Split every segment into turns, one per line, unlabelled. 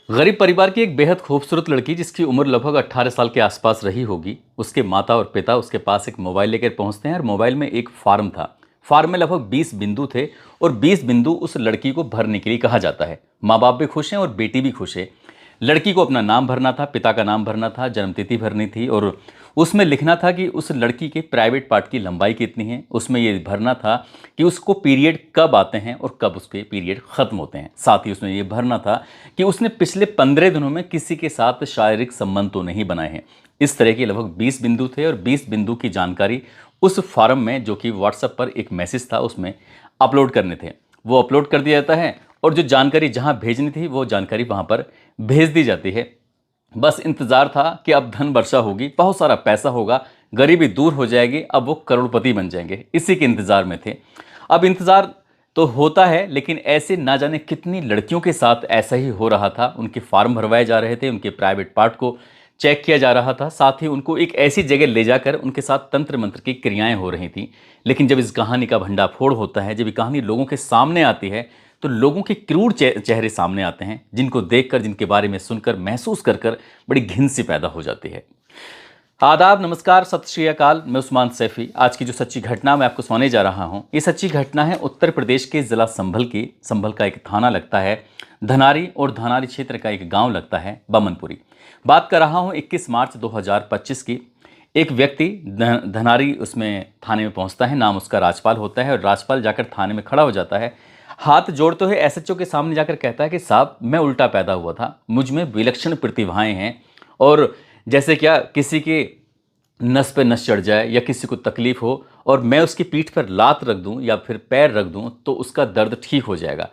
गरीब परिवार की एक बेहद खूबसूरत लड़की जिसकी उम्र लगभग 18 साल के आसपास रही होगी। उसके माता और पिता उसके पास एक मोबाइल लेकर पहुंचते हैं और मोबाइल में एक फॉर्म था। फॉर्म में लगभग 20 बिंदु थे और 20 बिंदु उस लड़की को भरने के लिए कहा जाता है। माँ बाप भी खुश हैं और बेटी भी खुश है। लड़की को अपना नाम भरना था, पिता का नाम भरना था, जन्मतिथि भरनी थी और उसमें लिखना था कि उस लड़की के प्राइवेट पार्ट की लंबाई कितनी है। उसमें ये भरना था कि उसको पीरियड कब आते हैं और कब उसके पीरियड ख़त्म होते हैं। साथ ही उसमें ये भरना था कि उसने पिछले 15 दिनों में किसी के साथ शारीरिक संबंध तो नहीं बनाए हैं। इस तरह के लगभग 20 बिंदु थे और 20 बिंदु की जानकारी उस फॉर्म में, जो कि व्हाट्सएप पर एक मैसेज था, उसमें अपलोड करने थे। वो अपलोड कर दिया जाता है और जो जानकारी जहाँ भेजनी थी वो जानकारी वहाँ पर भेज दी जाती है। बस इंतजार था कि अब धन वर्षा होगी, बहुत सारा पैसा होगा, गरीबी दूर हो जाएगी, अब वो करोड़पति बन जाएंगे। इसी के इंतजार में थे। अब इंतजार तो होता है, लेकिन ऐसे ना जाने कितनी लड़कियों के साथ ऐसा ही हो रहा था। उनके फॉर्म भरवाए जा रहे थे, उनके प्राइवेट पार्ट को चेक किया जा रहा था, साथ ही उनको एक ऐसी जगह ले जाकर उनके साथ तंत्र मंत्र की क्रियाएं हो रही थी। लेकिन जब इस कहानी का भंडाफोड़ होता है, जब ये कहानी लोगों के सामने आती है, तो लोगों के क्रूर चेहरे सामने आते हैं, जिनको देखकर, जिनके बारे में सुनकर, महसूस कर कर बड़ी घिन सी पैदा हो जाती है। आदाब, नमस्कार, सत श्री अकाल। मैं उस्मान सैफी। आज की जो सच्ची घटना मैं आपको सुनाने जा रहा हूँ, ये सच्ची घटना है उत्तर प्रदेश के ज़िला संभल की। संभल का एक थाना लगता है धनारी और धनारी क्षेत्र का एक गांव लगता है बमनपुरी। बात कर रहा हूँ 21 मार्च 2025 की। एक व्यक्ति धनारी उसमें थाने में पहुँचता है। नाम उसका राजपाल होता है और राजपाल जाकर थाने में खड़ा हो जाता है। हाथ जोड़ते हुए एसएचओ के सामने जाकर कहता है कि साहब, मैं उल्टा पैदा हुआ था, मुझ में विलक्षण प्रतिभाएं हैं और जैसे क्या किसी के नस पे नस चढ़ जाए या किसी को तकलीफ हो और मैं उसकी पीठ पर लात रख दूं या फिर पैर रख दूं तो उसका दर्द ठीक हो जाएगा।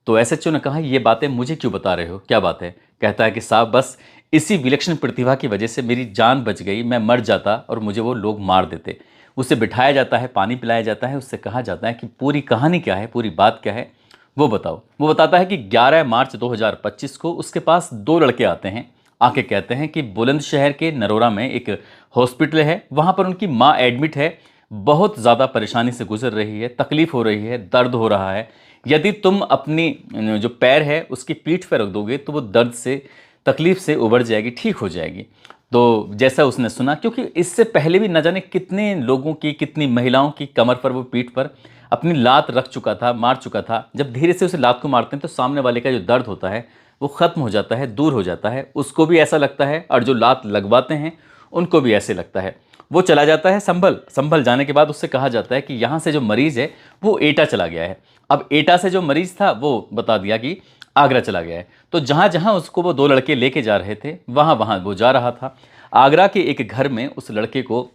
तो एसएचओ ने कहा, ये बातें मुझे क्यों बता रहे हो, क्या बात है? कहता है कि साहब, बस इसी विलक्षण प्रतिभा की वजह से मेरी जान बच गई, मैं मर जाता और मुझे वो लोग मार देते। उसे बिठाया जाता है, पानी पिलाया जाता है, उससे कहा जाता है कि पूरी कहानी क्या है, पूरी बात क्या है, वो बताओ। वो बताता है कि 11 मार्च 2025 को उसके पास दो लड़के आते हैं। आके कहते हैं कि बुलंदशहर के नरोरा में एक हॉस्पिटल है, वहाँ पर उनकी माँ एडमिट है, बहुत ज़्यादा परेशानी से गुजर रही है, तकलीफ़ हो रही है, दर्द हो रहा है। यदि तुम अपनी जो पैर है उसकी पीठ पर रख दोगे तो वो दर्द से, तकलीफ़ से उबर जाएगी, ठीक हो जाएगी। तो जैसा उसने सुना, क्योंकि इससे पहले भी न जाने कितने लोगों की, कितनी महिलाओं की कमर पर, वो पीठ पर अपनी लात रख चुका था, मार चुका था। जब धीरे से उसे लात को मारते हैं तो सामने वाले का जो दर्द होता है वो ख़त्म हो जाता है, दूर हो जाता है। उसको भी ऐसा लगता है और जो लात लगवाते हैं उनको भी ऐसे लगता है। वो चला जाता है संभल। संभल जाने के बाद उससे कहा जाता है कि यहाँ से जो मरीज़ है वो एटा चला गया है। अब एटा से जो मरीज़ था वो बता दिया कि आगरा चला गया है। तो जहाँ जहाँ उसको वो दो लड़के लेके जा रहे थे, वहाँ वहाँ वो जा रहा था। आगरा के एक घर में उस लड़के को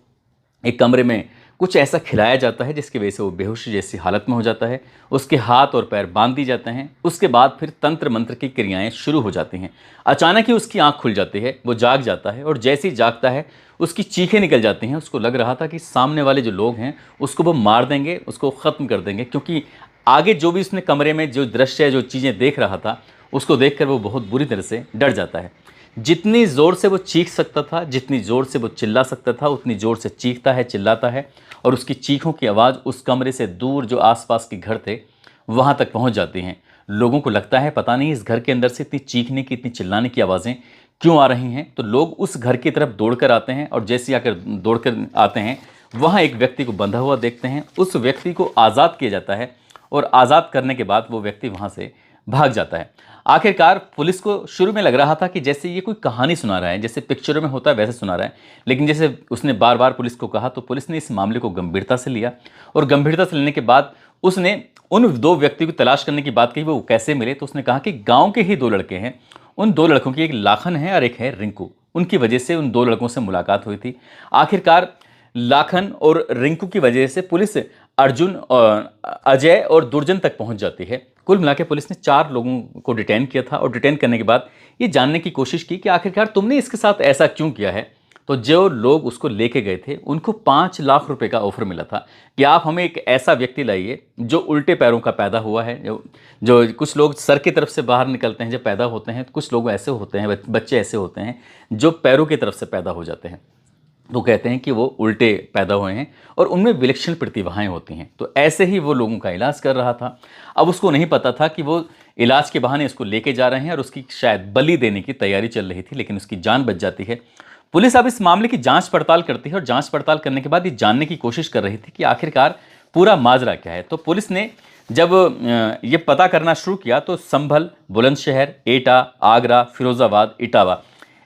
एक कमरे में कुछ ऐसा खिलाया जाता है जिसकी वजह से वो बेहोशी जैसी हालत में हो जाता है। उसके हाथ और पैर बांध दिए जाते हैं। उसके बाद फिर तंत्र मंत्र की क्रियाएं शुरू हो जाती हैं। अचानक ही उसकी आंख खुल जाती है, वो जाग जाता है और जैसे ही जागता है उसकी चीखें निकल जाती हैं। उसको लग रहा था कि सामने वाले जो लोग हैं उसको वो मार देंगे, उसको ख़त्म कर देंगे, क्योंकि आगे जो भी उसने कमरे में जो दृश्य, जो चीज़ें देख रहा था, उसको देखकर वो बहुत बुरी तरह से डर जाता है। जितनी ज़ोर से वो चीख सकता था, जितनी ज़ोर से वो चिल्ला सकता था, उतनी ज़ोर से चीखता है, चिल्लाता है और उसकी चीखों की आवाज़ उस कमरे से दूर जो आसपास के घर थे वहाँ तक पहुँच जाती हैं। लोगों को लगता है पता नहीं इस घर के अंदर से इतनी चीखने की, इतनी चिल्लाने की आवाज़ें क्यों आ रही हैं। तो लोग उस घर की तरफ दौड़कर आते हैं और जैसे आकर दौड़कर आते हैं वहाँ एक व्यक्ति को बंधा हुआ देखते हैं। उस व्यक्ति को आज़ाद किया जाता है और आज़ाद करने के बाद वो व्यक्ति वहाँ से भाग जाता है। आखिरकार पुलिस को शुरू में लग रहा था कि जैसे ये कोई कहानी सुना रहा है, जैसे पिक्चरों में होता है वैसे सुना रहा है, लेकिन जैसे उसने बार बार पुलिस को कहा तो पुलिस ने इस मामले को गंभीरता से लिया और गंभीरता से लेने के बाद उसने उन दो व्यक्तियों की तलाश करने की बात कही। वो कैसे मिले, तो उसने कहा कि गाँव के ही दो लड़के हैं। उन दो लड़कों की एक लाखन है और एक है रिंकू। उनकी वजह से उन दो लड़कों से मुलाकात हुई थी। आखिरकार लाखन और रिंकू की वजह से पुलिस अर्जुन और अजय और दुर्जन तक पहुंच जाती है। कुल मिला के पुलिस ने 4 लोगों को डिटेन किया था और डिटेन करने के बाद ये जानने की कोशिश की कि आखिरकार तुमने इसके साथ ऐसा क्यों किया है। तो जो लोग उसको लेके गए थे उनको 5 लाख रुपए का ऑफर मिला था कि आप हमें एक ऐसा व्यक्ति लाइए जो उल्टे पैरों का पैदा हुआ है। जो कुछ लोग सर की तरफ से बाहर निकलते हैं जब पैदा होते हैं, कुछ लोग ऐसे होते हैं, बच्चे ऐसे होते हैं जो पैरों की तरफ से पैदा हो जाते हैं। तो कहते हैं कि वो उल्टे पैदा हुए हैं और उनमें विलक्षण प्रतिभाएं होती हैं। तो ऐसे ही वो लोगों का इलाज कर रहा था। अब उसको नहीं पता था कि वो इलाज के बहाने इसको लेके जा रहे हैं और उसकी शायद बलि देने की तैयारी चल रही थी, लेकिन उसकी जान बच जाती है। पुलिस अब इस मामले की जांच पड़ताल करती है और जांच पड़ताल करने के बाद ये जानने की कोशिश कर रही थी कि आखिरकार पूरा माजरा क्या है। तो पुलिस ने जब ये पता करना शुरू किया तो संभल, बुलंदशहर, एटा, आगरा, फिरोजाबाद, इटावा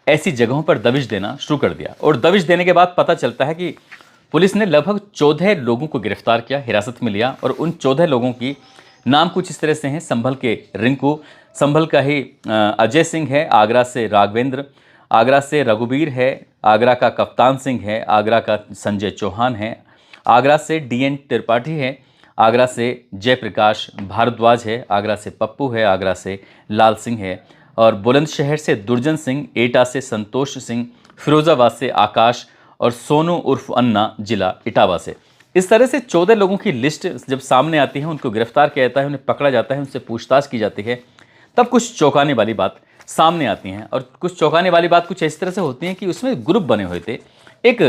ऐसी जगहों पर दबिश देना शुरू कर दिया। और दबिश देने के बाद पता चलता है कि पुलिस ने लगभग 14 लोगों को गिरफ्तार किया, हिरासत में लिया। और उन 14 लोगों की नाम कुछ इस तरह से हैं। संभल के रिंकू, संभल का ही अजय सिंह है, आगरा से राघवेंद्र, आगरा से रघुबीर है, आगरा का कप्तान सिंह है, आगरा का संजय चौहान है, आगरा से DN त्रिपाठी है, आगरा से जयप्रकाश भारद्वाज है, आगरा से पप्पू है, आगरा से लाल सिंह है, और बुलंदशहर से दुर्जन सिंह, एटा से संतोष सिंह, फिरोजाबाद से आकाश और सोनू उर्फ अन्ना जिला इटावा से। इस तरह से 14 लोगों की लिस्ट जब सामने आती है, उनको गिरफ्तार किया जाता है, उन्हें पकड़ा जाता है, उनसे पूछताछ की जाती है, तब कुछ चौंकाने वाली बात सामने आती हैं। और कुछ चौंकाने वाली बात कुछ इस तरह से होती है कि उसमें ग्रुप बने हुए थे। एक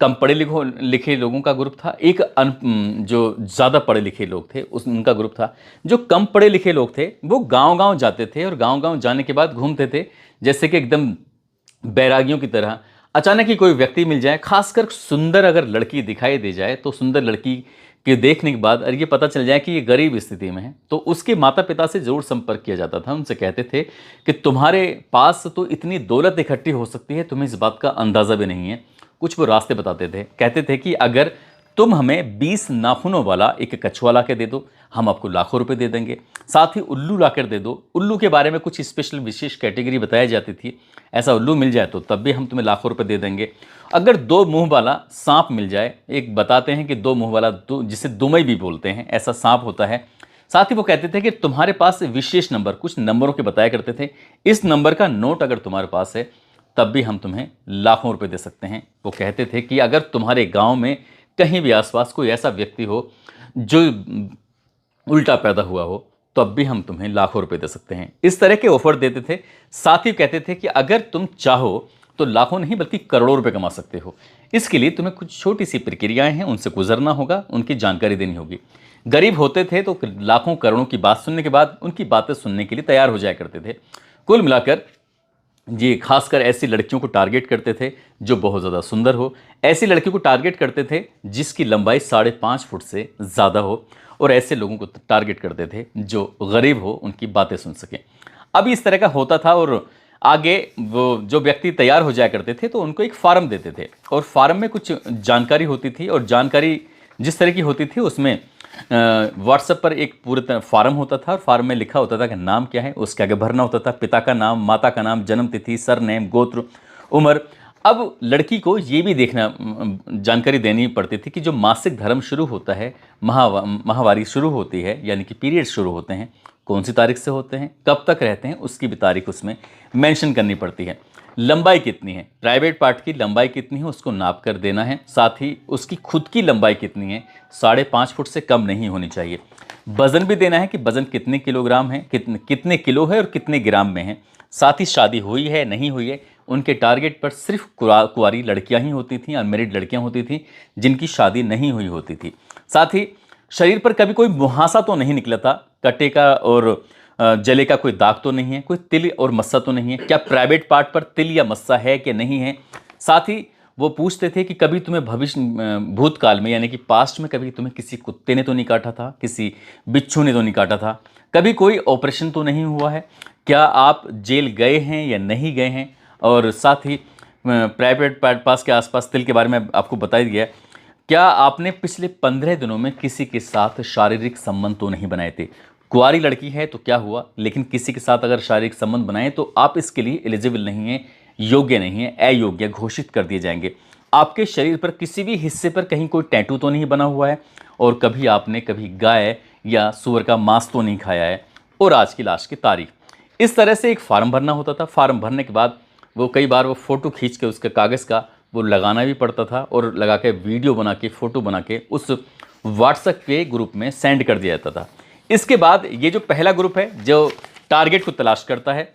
कम पढ़े लिखे लोगों का ग्रुप था, एक जो ज़्यादा पढ़े लिखे लोग थे उनका ग्रुप था। जो कम पढ़े लिखे लोग थे वो गांव-गांव जाते थे और गांव-गांव जाने के बाद घूमते थे जैसे कि एकदम बैरागियों की तरह। अचानक ही कोई व्यक्ति मिल जाए, खासकर सुंदर अगर लड़की दिखाई दे जाए, तो सुंदर लड़की के देखने के बाद और ये पता चल जाए कि ये गरीब स्थिति में है, तो उसके माता पिता से ज़रूर संपर्क किया जाता था। उनसे कहते थे कि तुम्हारे पास तो इतनी दौलत इकट्ठी हो सकती है, तुम्हें इस बात का अंदाज़ा भी नहीं है। कुछ वो रास्ते बताते थे, कहते थे कि अगर तुम हमें 20 नाखूनों वाला एक कछुआ ला के दे दो, हम आपको लाखों रुपए दे देंगे। साथ ही उल्लू ला कर दे दो। उल्लू के बारे में कुछ स्पेशल विशेष कैटेगरी बताई जाती थी, ऐसा उल्लू मिल जाए तो तब भी हम तुम्हें लाखों रुपए दे देंगे। अगर 2 मुंह वाला सांप मिल जाए, एक बताते हैं कि 2 मुंह वाला जिसे दुमई भी बोलते हैं, ऐसा सांप होता है। साथ ही वो कहते थे कि तुम्हारे पास विशेष नंबर, कुछ नंबरों के बताया करते थे, इस नंबर का नोट अगर तुम्हारे पास है तब भी हम तुम्हें लाखों रुपए दे सकते हैं। वो कहते थे कि अगर तुम्हारे गांव में कहीं भी आसपास कोई ऐसा व्यक्ति हो जो उल्टा पैदा हुआ हो, तब भी हम तुम्हें लाखों रुपए दे सकते हैं। इस तरह के ऑफर देते थे। साथ ही कहते थे कि अगर तुम चाहो तो लाखों नहीं बल्कि करोड़ों रुपए कमा सकते हो। इसके लिए तुम्हें कुछ छोटी सी प्रक्रियाएं हैं, उनसे गुजरना होगा, उनकी जानकारी देनी होगी। गरीब होते थे तो लाखों करोड़ों की बात सुनने के बाद उनकी बातें सुनने के लिए तैयार हो जाया करते थे। कुल मिलाकर जी खासकर ऐसी लड़कियों को टारगेट करते थे जो बहुत ज़्यादा सुंदर हो, ऐसी लड़कियों को टारगेट करते थे जिसकी लंबाई 5.5 फुट से ज़्यादा हो, और ऐसे लोगों को टारगेट करते थे जो गरीब हो, उनकी बातें सुन सकें। अब इस तरह का होता था। और आगे वो जो व्यक्ति तैयार हो जाया करते थे तो उनको एक फार्म देते थे, और फार्म में कुछ जानकारी होती थी, और जानकारी जिस तरह की होती थी उसमें व्हाट्सएप पर एक पूरे फार्म होता था, और फार्म में लिखा होता था कि नाम क्या है, उसके आगे भरना होता था, पिता का नाम, माता का नाम, जन्म तिथि, सरनेम, गोत्र, उम्र। अब लड़की को ये भी देखना जानकारी देनी पड़ती थी कि जो मासिक धर्म शुरू होता है, माहवारी शुरू होती है, यानी कि पीरियड शुरू होते हैं, कौन सी तारीख से होते हैं, कब तक रहते हैं, उसकी भी तारीख उसमें मेंशन करनी पड़ती है। लंबाई कितनी है, प्राइवेट पार्ट की लंबाई कितनी है उसको नाप कर देना है। साथ ही उसकी खुद की लंबाई कितनी है, 5.5 फुट से कम नहीं होनी चाहिए। वजन भी देना है कि वजन कितने किलोग्राम है, कितने किलो है और कितने ग्राम में है। साथ ही शादी हुई है नहीं हुई है। उनके टारगेट पर सिर्फ कुंवारी लड़कियां ही होती थीं, अनमेरिड लड़कियां होती थीं जिनकी शादी नहीं हुई होती थी। साथ ही शरीर पर कभी कोई मुहासा तो नहीं निकला था, कटे का और जले का कोई दाग तो नहीं है, कोई तिल और मस्सा तो नहीं है, क्या प्राइवेट पार्ट पर तिल या मस्सा है कि नहीं है। साथ ही वो पूछते थे कि कभी तुम्हें भविष्य भूतकाल में यानी कि पास्ट में कभी तुम्हें किसी कुत्ते ने तो नहीं काटा था, किसी बिच्छू ने तो नहीं काटा था, कभी कोई ऑपरेशन तो नहीं हुआ है, क्या आप जेल गए हैं या नहीं गए हैं। और साथ ही प्राइवेट पास के आसपास तिल के बारे में आपको बताया गया, क्या आपने पिछले 15 दिनों में किसी के साथ शारीरिक संबंध तो नहीं बनाए थे। कुंवारी लड़की है तो क्या हुआ, लेकिन किसी के साथ अगर शारीरिक संबंध बनाए तो आप इसके लिए एलिजिबल नहीं हैं, योग्य नहीं है, अयोग्य घोषित कर दिए जाएंगे। आपके शरीर पर किसी भी हिस्से पर कहीं कोई टैटू तो नहीं बना हुआ है, और कभी आपने कभी गाय या सूअर का मांस तो नहीं खाया है, और आज की लाश की तारीख। इस तरह से एक फार्म भरना होता था। फार्म भरने के बाद वो कई बार वो फ़ोटो खींच के उसके कागज़ का वो लगाना भी पड़ता था, और लगा के वीडियो बना के फ़ोटो बना के उस व्हाट्सएप के ग्रुप में सेंड कर दिया जाता था। इसके बाद ये जो पहला ग्रुप है जो टारगेट को तलाश करता है,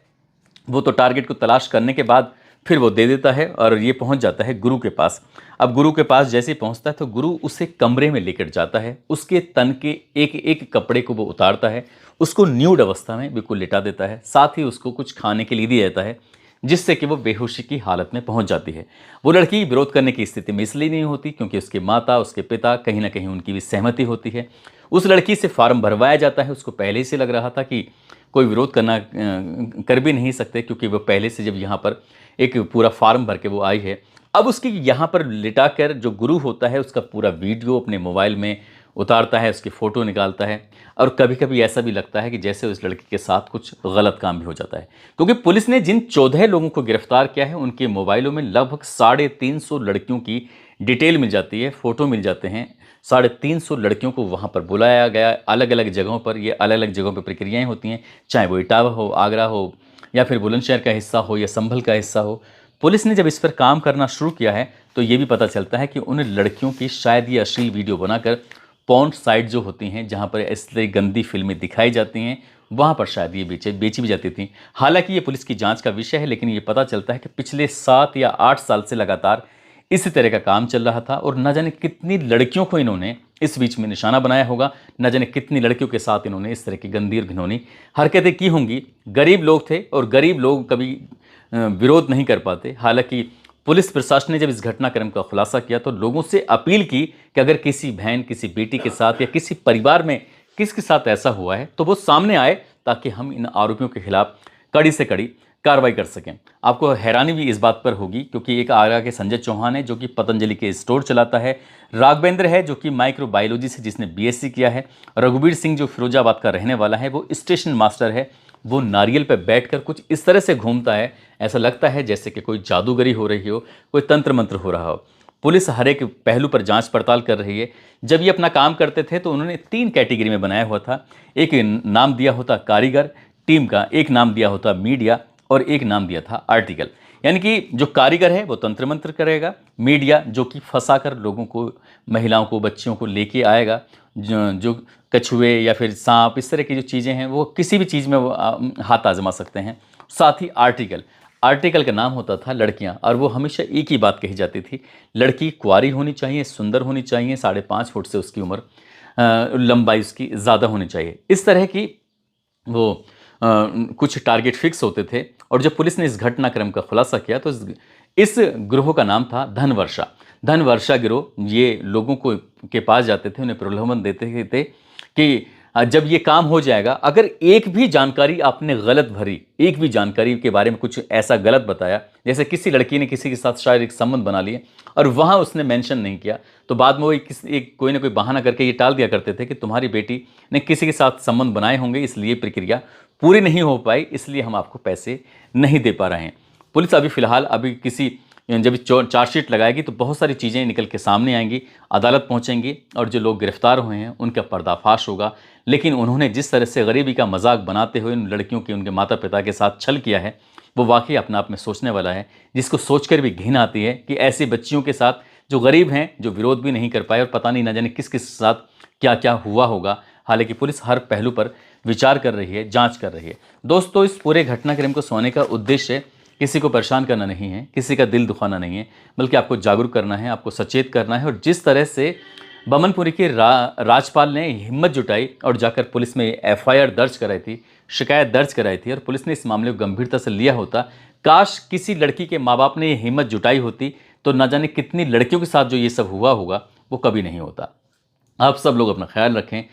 वो तो टारगेट को तलाश करने के बाद फिर वो दे देता है और ये पहुंच जाता है गुरु के पास। अब गुरु के पास जैसे ही पहुंचता है तो गुरु उसे कमरे में लेकर जाता है, उसके तन के एक एक कपड़े को वो उतारता है, उसको न्यूड अवस्था में बिल्कुल लिटा देता है, साथ ही उसको कुछ खाने के लिए दिया जाता है, जिससे कि वो बेहोशी की हालत में पहुंच जाती है। वो लड़की विरोध करने की स्थिति में इसलिए नहीं होती क्योंकि उसके माता, उसके पिता, कहीं ना कहीं उनकी भी सहमति होती है। उस लड़की से फार्म भरवाया जाता है। उसको पहले ही से लग रहा था कि कोई विरोध कर भी नहीं सकते, क्योंकि वो पहले से जब यहाँ पर एक पूरा फार्म भर के वो आई है। अब उसकी यहाँ पर लिटा कर जो गुरु होता है उसका पूरा वीडियो अपने मोबाइल में उतारता है, उसकी फ़ोटो निकालता है, और कभी कभी ऐसा भी लगता है कि जैसे उस लड़की के साथ कुछ गलत काम भी हो जाता है, क्योंकि पुलिस ने जिन 14 लोगों को गिरफ्तार किया है उनके मोबाइलों में लगभग 350 लड़कियों की डिटेल मिल जाती है, फ़ोटो मिल जाते हैं। 350 लड़कियों को वहाँ पर बुलाया गया, अलग अलग जगहों पर। ये अलग अलग जगहों पर प्रक्रियाएँ होती हैं, चाहे वो इटावा हो, आगरा हो, या फिर बुलंदशहर का हिस्सा हो, या संभल का हिस्सा हो। पुलिस ने जब इस पर काम करना शुरू किया है तो ये भी पता चलता है कि उन लड़कियों की शायद ये अश्लील वीडियो बनाकर पॉर्न साइट जो होती हैं, जहाँ पर इसलिए गंदी फिल्में दिखाई जाती हैं, वहाँ पर शायद ये बेची भी जाती थी। हालांकि ये पुलिस की जांच का विषय है, लेकिन ये पता चलता है कि पिछले 7 या 8 साल से लगातार इसी तरह का काम चल रहा था, और न जाने कितनी लड़कियों को इन्होंने इस बीच में निशाना बनाया होगा, न जाने कितनी लड़कियों के साथ इन्होंने इस तरह की गंदी और घिनौनी हरकतें की होंगी। गरीब लोग थे और गरीब लोग कभी विरोध नहीं कर पाते। हालांकि पुलिस प्रशासन ने जब इस घटनाक्रम का खुलासा किया तो लोगों से अपील की कि अगर किसी बहन, किसी बेटी के साथ या किसी परिवार में किसके साथ ऐसा हुआ है तो वो सामने आए, ताकि हम इन आरोपियों के खिलाफ कड़ी से कड़ी कार्रवाई कर सकें। आपको हैरानी भी इस बात पर होगी, क्योंकि एक आगरा के संजय चौहान है जो कि पतंजलि के स्टोर चलाता है, राघवेंद्र है जो कि माइक्रोबायोलॉजी से जिसने बीएससी किया है, रघुवीर सिंह जो फिरोजाबाद का रहने वाला है वो स्टेशन मास्टर है। वो नारियल पर बैठकर कुछ इस तरह से घूमता है, ऐसा लगता है जैसे कि कोई जादूगरी हो रही हो, कोई तंत्र मंत्र हो रहा हो। पुलिस हर एक पहलू पर जांच पड़ताल कर रही है। जब ये अपना काम करते थे तो उन्होंने 3 कैटेगरी में बनाया हुआ था। एक नाम दिया होता कारीगर टीम का, एक नाम दिया होता मीडिया, और एक नाम दिया था आर्टिकल। यानी कि जो कारीगर है वो तंत्र मंत्र करेगा, मीडिया जो कि फंसा कर लोगों को, महिलाओं को, बच्चियों को लेके आएगा, जो कछुए या फिर सांप, इस तरह की जो चीज़ें हैं वो किसी भी चीज़ में वो हाथ आजमा सकते हैं। साथ ही आर्टिकल का नाम होता था लड़कियां, और वो हमेशा एक ही बात कही जाती थी, लड़की कुंवारी होनी चाहिए, सुंदर होनी चाहिए, 5.5 फुट से उसकी उम्र, लंबाई उसकी ज़्यादा होनी चाहिए। इस तरह की वो कुछ टारगेट फिक्स होते थे। और जब पुलिस ने इस घटनाक्रम का खुलासा किया तो इस गिरोह का नाम था धनवर्षा गिरोह। ये लोगों को के पास जाते थे, उन्हें प्रलोभन देते थे कि जब ये काम हो जाएगा, अगर एक भी जानकारी आपने गलत भरी, एक भी जानकारी के बारे में कुछ ऐसा गलत बताया, जैसे किसी लड़की ने किसी के साथ शारीरिक संबंध बना लिए और वहाँ उसने मेंशन नहीं किया, तो बाद में वो कोई ना कोई बहाना करके ये टाल दिया करते थे कि तुम्हारी बेटी ने किसी के साथ संबंध बनाए होंगे, इसलिए प्रक्रिया पूरी नहीं हो पाई, इसलिए हम आपको पैसे नहीं दे पा रहे हैं। पुलिस अभी फ़िलहाल जब चार्जशीट लगाएगी तो बहुत सारी चीज़ें निकल के सामने आएंगी, अदालत पहुंचेंगी, और जो लोग गिरफ्तार हुए हैं उनका पर्दाफाश होगा। लेकिन उन्होंने जिस तरह से गरीबी का मजाक बनाते हुए उन लड़कियों के, उनके माता पिता के साथ छल किया है, वो वाकई अपने आप में सोचने वाला है, जिसको सोचकर भी घिन आती है कि ऐसी बच्चियों के साथ जो गरीब हैं, जो विरोध भी नहीं कर पाए, और पता नहीं न जाने किस किस साथ क्या क्या हुआ होगा। हालांकि पुलिस हर पहलू पर विचार कर रही है, जांच कर रही है। दोस्तों, इस पूरे घटनाक्रम को सुनाने का उद्देश्य किसी को परेशान करना नहीं है, किसी का दिल दुखाना नहीं है, बल्कि आपको जागरूक करना है, आपको सचेत करना है। और जिस तरह से बमनपुरी के राजपाल ने हिम्मत जुटाई और जाकर पुलिस में एफआईआर दर्ज कराई थी, शिकायत दर्ज कराई थी, और पुलिस ने इस मामले को गंभीरता से लिया होता, काश किसी लड़की के माँ बाप ने ये हिम्मत जुटाई होती तो न जाने कितनी लड़कियों के साथ जो ये सब हुआ होगा वो कभी नहीं होता। आप सब लोग अपना ख्याल रखें,